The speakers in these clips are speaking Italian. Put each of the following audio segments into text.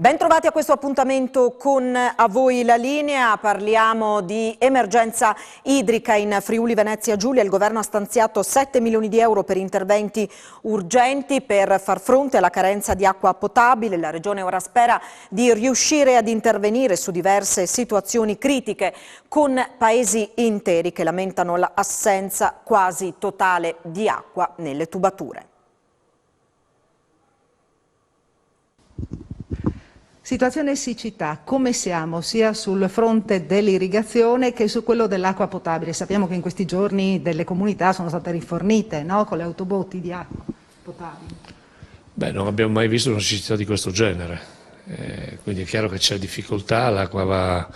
Bentrovati a questo appuntamento con A Voi la Linea. Parliamo di emergenza idrica in Friuli Venezia Giulia. Il governo ha stanziato 7 milioni di euro per interventi urgenti per far fronte alla carenza di acqua potabile. La Regione ora spera di riuscire ad intervenire su diverse situazioni critiche con paesi interi che lamentano l'assenza quasi totale di acqua nelle tubature. Situazione siccità, come siamo sia sul fronte dell'irrigazione che su quello dell'acqua potabile? Sappiamo che in questi giorni delle comunità sono state rifornite, no? Con le autobotti di acqua potabile. Beh, non abbiamo mai visto una siccità di questo genere, quindi è chiaro che c'è difficoltà, l'acqua va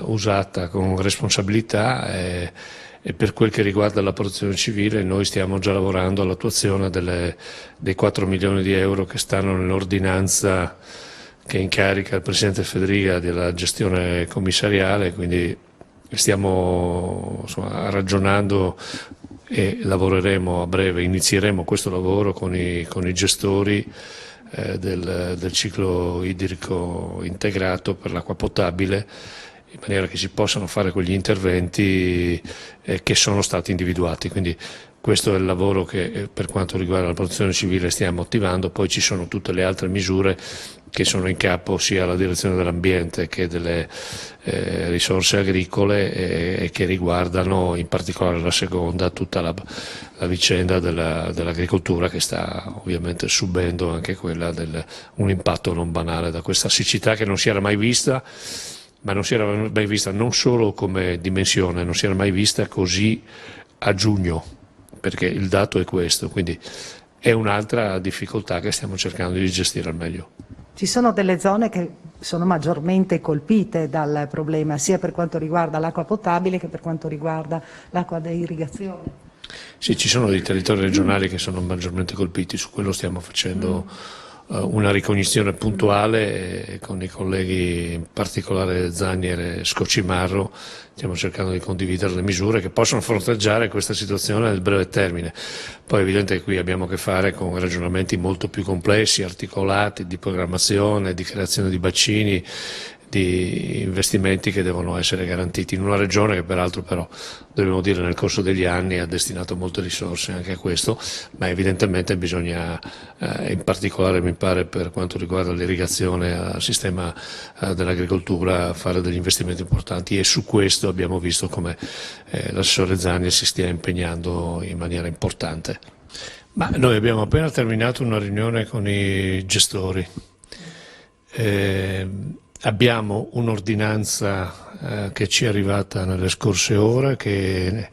usata con responsabilità e per quel che riguarda la protezione civile noi stiamo già lavorando all'attuazione dei 4 milioni di euro che stanno nell'ordinanza che incarica il Presidente Fedriga della gestione commissariale, quindi stiamo ragionando e lavoreremo a breve, inizieremo questo lavoro con i gestori del ciclo idrico integrato per l'acqua potabile, in maniera che si possano fare quegli interventi che sono stati individuati. Quindi questo è il lavoro che per quanto riguarda la protezione civile stiamo attivando, poi ci sono tutte le altre misure che sono in capo sia alla direzione dell'ambiente che delle risorse agricole e che riguardano in particolare la seconda, tutta la vicenda dell'agricoltura che sta ovviamente subendo anche quella un impatto non banale da questa siccità che non si era mai vista, ma non si era mai vista non solo come dimensione, non si era mai vista così a giugno, perché il dato è questo, quindi è un'altra difficoltà che stiamo cercando di gestire al meglio. Ci sono delle zone che sono maggiormente colpite dal problema, sia per quanto riguarda l'acqua potabile che per quanto riguarda l'acqua da irrigazione. Sì, ci sono dei territori regionali che sono maggiormente colpiti, su quello stiamo facendo una ricognizione puntuale con i colleghi, in particolare Zanier e Scocimarro, stiamo cercando di condividere le misure che possono fronteggiare questa situazione nel breve termine. Poi è evidente che qui abbiamo a che fare con ragionamenti molto più complessi, articolati, di programmazione, di creazione di bacini, di investimenti che devono essere garantiti in una regione che peraltro però, dobbiamo dire, nel corso degli anni ha destinato molte risorse anche a questo, ma evidentemente bisogna, in particolare mi pare per quanto riguarda l'irrigazione al sistema dell'agricoltura, fare degli investimenti importanti e su questo abbiamo visto come l'assessore Zani si stia impegnando in maniera importante. Ma noi abbiamo appena terminato una riunione con i gestori. Abbiamo un'ordinanza che ci è arrivata nelle scorse ore che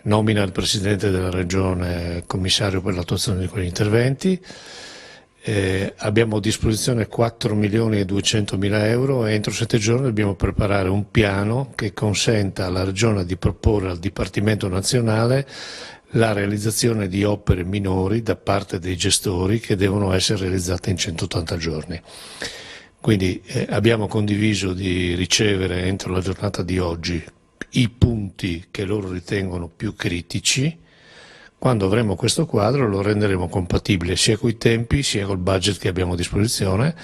nomina il Presidente della Regione commissario per l'attuazione di quegli interventi. Abbiamo a disposizione 4 milioni e 200 mila euro e entro 7 giorni dobbiamo preparare un piano che consenta alla Regione di proporre al Dipartimento Nazionale la realizzazione di opere minori da parte dei gestori che devono essere realizzate in 180 giorni. Quindi abbiamo condiviso di ricevere entro la giornata di oggi i punti che loro ritengono più critici. Quando avremo questo quadro lo renderemo compatibile sia coi tempi sia col budget che abbiamo a disposizione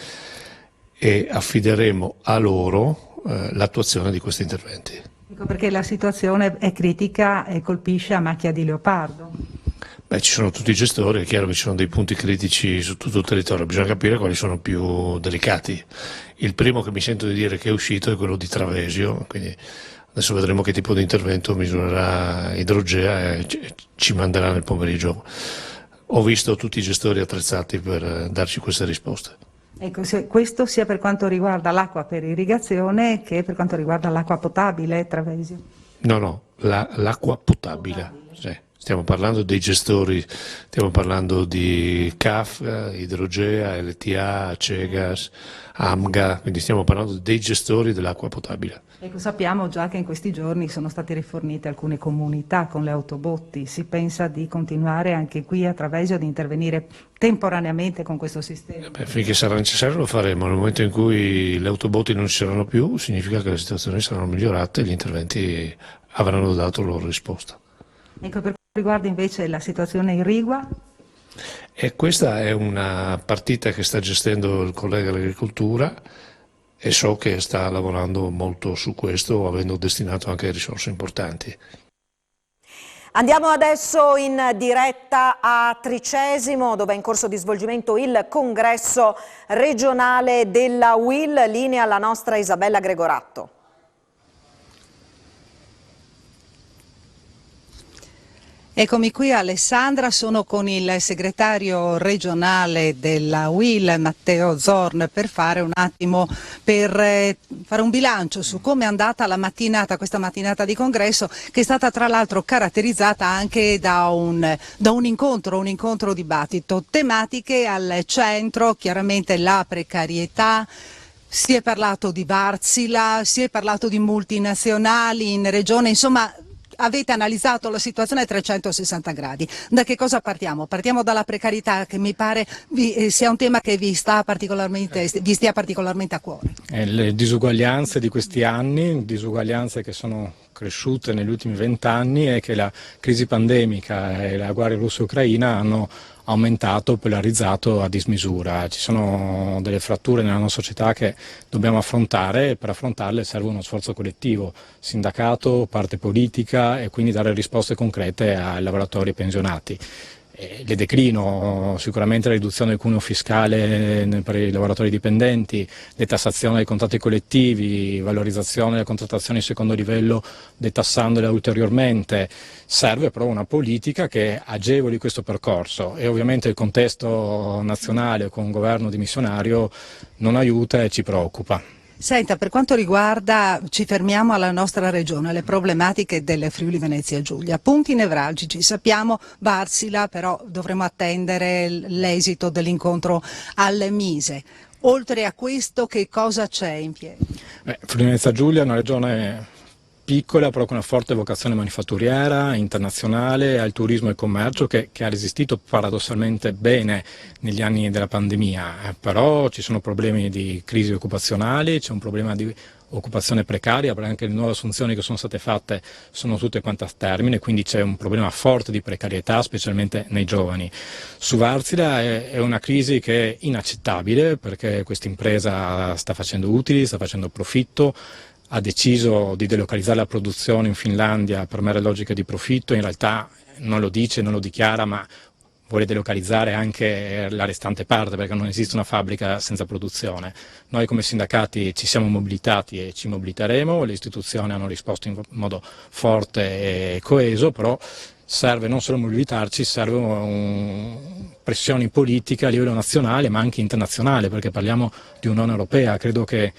e affideremo a loro l'attuazione di questi interventi. Ecco perché la situazione è critica e colpisce a macchia di leopardo. Beh, ci sono tutti i gestori, è chiaro che ci sono dei punti critici su tutto il territorio, bisogna capire quali sono più delicati. Il primo che mi sento di dire che è uscito è quello di Travesio, quindi adesso vedremo che tipo di intervento misurerà Idrogea e ci manderà nel pomeriggio. Ho visto tutti i gestori attrezzati per darci queste risposte. Ecco, questo sia per quanto riguarda l'acqua per irrigazione che per quanto riguarda l'acqua potabile, Travesio? No, l'acqua potabile. Sì. Stiamo parlando dei gestori, stiamo parlando di CAF, Idrogea, LTA, Cegas, AMGA, quindi stiamo parlando dei gestori dell'acqua potabile. Ecco, sappiamo già che in questi giorni sono state rifornite alcune comunità con le autobotti, si pensa di continuare anche qui a Travesio ad intervenire temporaneamente con questo sistema? Finché sarà necessario lo faremo, nel momento in cui le autobotti non ci saranno più significa che le situazioni saranno migliorate e gli interventi avranno dato loro risposta. Ecco, per quanto riguarda invece la situazione irrigua? E questa è una partita che sta gestendo il collega dell'agricoltura e so che sta lavorando molto su questo, avendo destinato anche risorse importanti. Andiamo adesso in diretta a Tricesimo, dove è in corso di svolgimento il congresso regionale della UIL. Linea alla nostra Isabella Gregoratto. Eccomi qui Alessandra, sono con il segretario regionale della UIL Matteo Zorn per fare un bilancio su come è andata questa mattinata di congresso, che è stata tra l'altro caratterizzata anche da un incontro dibattito, tematiche al centro, chiaramente la precarietà. Si è parlato di Wärtsilä, si è parlato di multinazionali in regione, insomma. Avete analizzato la situazione a 360 gradi. Da che cosa partiamo? Partiamo dalla precarietà, che mi pare sia un tema che vi stia particolarmente a cuore. Le disuguaglianze di questi anni, disuguaglianze che sono cresciute negli ultimi 20 anni e che la crisi pandemica e la guerra russo-ucraina hanno aumentato, polarizzato a dismisura. Ci sono delle fratture nella nostra società che dobbiamo affrontare e per affrontarle serve uno sforzo collettivo, sindacato, parte politica e quindi dare risposte concrete ai lavoratori pensionati. Le declino sicuramente la riduzione del cuneo fiscale per i lavoratori dipendenti, detassazione dei contratti collettivi, valorizzazione delle contrattazioni di secondo livello detassandola ulteriormente. Serve però una politica che agevoli questo percorso e ovviamente il contesto nazionale con un governo dimissionario non aiuta e ci preoccupa. Senta, per quanto riguarda, ci fermiamo alla nostra regione, le problematiche del Friuli Venezia Giulia, punti nevralgici, sappiamo Wärtsilä, però dovremo attendere l'esito dell'incontro al Mise. Oltre a questo, che cosa c'è in piedi? Friuli Venezia Giulia è una regione piccola, però con una forte vocazione manifatturiera, internazionale, al turismo e al commercio che ha resistito paradossalmente bene negli anni della pandemia, però ci sono problemi di crisi occupazionali, c'è un problema di occupazione precaria, perché anche le nuove assunzioni che sono state fatte sono tutte quante a termine, quindi c'è un problema forte di precarietà, specialmente nei giovani. Su Wärtsilä è una crisi che è inaccettabile perché questa impresa sta facendo utili, sta facendo profitto, ha deciso di delocalizzare la produzione in Finlandia per mere logiche di profitto, in realtà non lo dice, non lo dichiara, ma vuole delocalizzare anche la restante parte perché non esiste una fabbrica senza produzione. Noi come sindacati ci siamo mobilitati e ci mobiliteremo, le istituzioni hanno risposto in modo forte e coeso, però serve non solo mobilitarci, serve pressioni politiche a livello nazionale ma anche internazionale, perché parliamo di Unione Europea. Credo che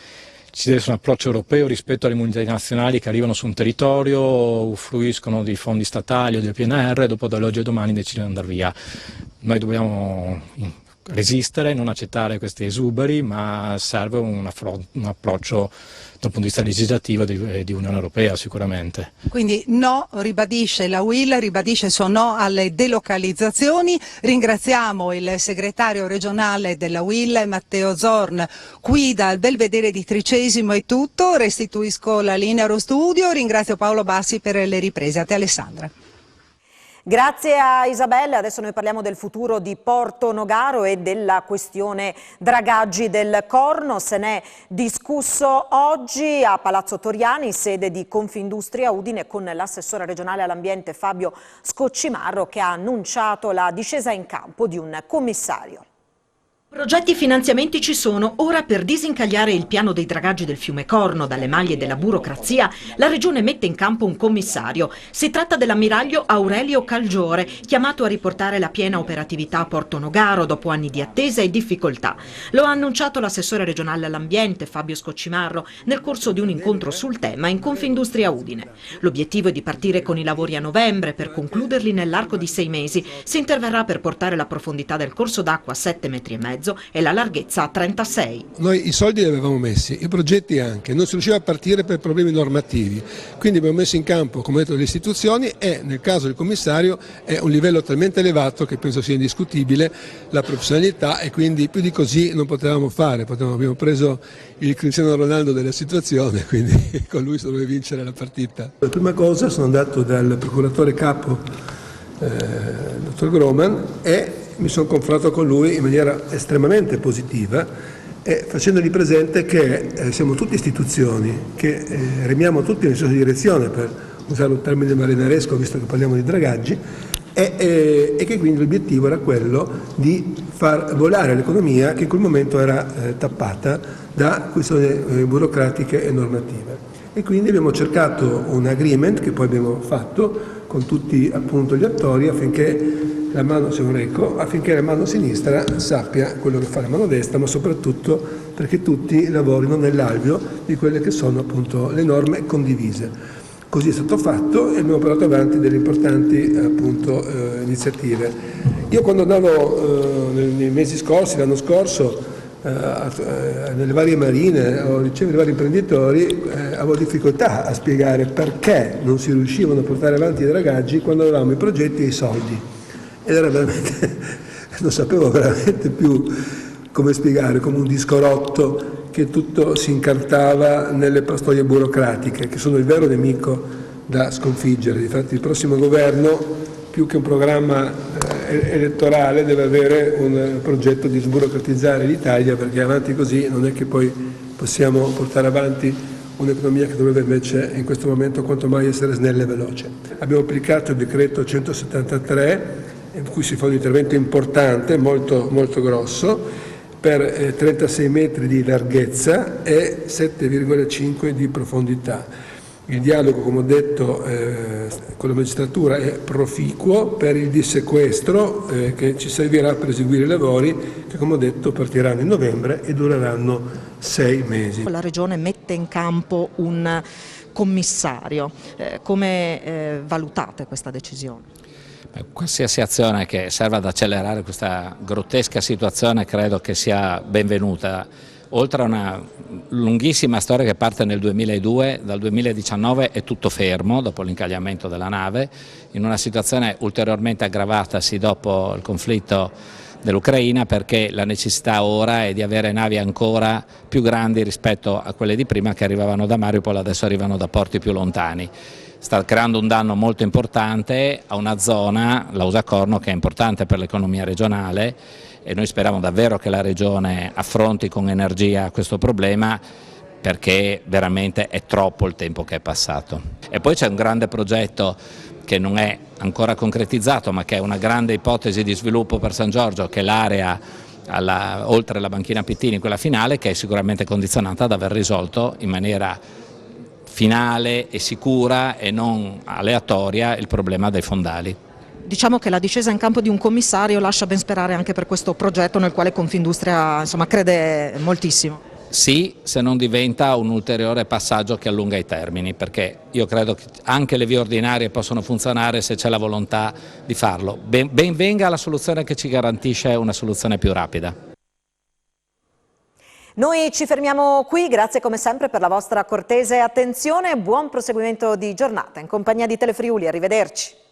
ci deve essere un approccio europeo rispetto alle multinazionali che arrivano su un territorio, usufruiscono di fondi statali o del PNR e dopo dall'oggi al domani decidono di andare via. Noi dobbiamo resistere, non accettare questi esuberi, ma serve un approccio dal punto di vista legislativo di Unione Europea sicuramente. Quindi no, ribadisce la UIL, ribadisce il suo no alle delocalizzazioni. Ringraziamo il segretario regionale della UIL Matteo Zorn. Qui dal Belvedere di Tricesimo è tutto, restituisco la linea allo studio, ringrazio Paolo Bassi per le riprese. A te Alessandra. Grazie a Isabella, adesso noi parliamo del futuro di Porto Nogaro e della questione dragaggi del Corno. Se n'è discusso oggi a Palazzo Toriani, sede di Confindustria Udine, con l'assessore regionale all'ambiente Fabio Scoccimarro, che ha annunciato la discesa in campo di un commissario. Progetti e finanziamenti ci sono. Ora, per disincagliare il piano dei dragaggi del fiume Corno dalle maglie della burocrazia, la Regione mette in campo un commissario. Si tratta dell'ammiraglio Aurelio Calgiore, chiamato a riportare la piena operatività a Porto Nogaro dopo anni di attesa e difficoltà. Lo ha annunciato l'assessore regionale all'ambiente Fabio Scoccimarro nel corso di un incontro sul tema in Confindustria Udine. L'obiettivo è di partire con i lavori a novembre per concluderli nell'arco di 6 mesi. Si interverrà per portare la profondità del corso d'acqua a 7,5 metri e la larghezza a 36. Noi i soldi li avevamo messi, i progetti anche, non si riusciva a partire per problemi normativi, quindi abbiamo messo in campo, come detto, le istituzioni e nel caso del commissario è un livello talmente elevato che penso sia indiscutibile la professionalità e quindi più di così non potevamo fare, abbiamo preso il Cristiano Ronaldo della situazione, quindi con lui si doveva vincere la partita. La prima cosa sono andato dal procuratore capo dottor Grohmann, e mi sono confrontato con lui in maniera estremamente positiva, facendogli presente che siamo tutte istituzioni, che remiamo tutti nella stessa direzione, per usare un termine marinaresco visto che parliamo di dragaggi, e che quindi l'obiettivo era quello di far volare l'economia che in quel momento era tappata da questioni burocratiche e normative. E quindi abbiamo cercato un agreement che poi abbiamo fatto con tutti appunto gli attori affinché la mano sinistra sappia quello che fa la mano destra, ma soprattutto perché tutti lavorino nell'alveo di quelle che sono appunto le norme condivise. Così è stato fatto e abbiamo portato avanti delle importanti appunto, iniziative. Io quando andavo nei mesi scorsi, l'anno scorso, nelle varie marine o ricevo i vari imprenditori, avevo difficoltà a spiegare perché non si riuscivano a portare avanti i dragaggi quando avevamo i progetti e i soldi. Ed era veramente, non sapevo veramente più come spiegare, come un disco rotto, che tutto si incartava nelle pastoie burocratiche, che sono il vero nemico da sconfiggere. Infatti il prossimo governo, più che un programma elettorale, deve avere un progetto di sburocratizzare l'Italia, perché avanti così non è che poi possiamo portare avanti un'economia che dovrebbe invece in questo momento quanto mai essere snella e veloce. Abbiamo applicato il decreto 173, in cui si fa un intervento importante, molto, molto grosso, per 36 metri di larghezza e 7,5 di profondità. Il dialogo, come ho detto, con la magistratura è proficuo per il dissequestro che ci servirà per eseguire i lavori che, come ho detto, partiranno in novembre e dureranno 6 mesi. La Regione mette in campo un commissario. Come valutate questa decisione? Qualsiasi azione che serva ad accelerare questa grottesca situazione credo che sia benvenuta. Oltre a una lunghissima storia che parte nel 2002, dal 2019 è tutto fermo dopo l'incagliamento della nave, in una situazione ulteriormente aggravatasi dopo il conflitto dell'Ucraina, perché la necessità ora è di avere navi ancora più grandi rispetto a quelle di prima che arrivavano da Mariupol, adesso arrivano da porti più lontani. Sta creando un danno molto importante a una zona, l'Ausa Corno, che è importante per l'economia regionale, e noi speriamo davvero che la Regione affronti con energia questo problema, perché veramente è troppo il tempo che è passato. E poi c'è un grande progetto che non è ancora concretizzato, ma che è una grande ipotesi di sviluppo per San Giorgio, che è l'area oltre la banchina Pittini, quella finale, che è sicuramente condizionata ad aver risolto in maniera finale e sicura e non aleatoria il problema dei fondali. Diciamo che la discesa in campo di un commissario lascia ben sperare anche per questo progetto nel quale Confindustria crede moltissimo. Sì, se non diventa un ulteriore passaggio che allunga i termini, perché io credo che anche le vie ordinarie possono funzionare se c'è la volontà di farlo. Ben venga la soluzione che ci garantisce una soluzione più rapida. Noi ci fermiamo qui, grazie come sempre per la vostra cortese attenzione, buon proseguimento di giornata in compagnia di Telefriuli, arrivederci.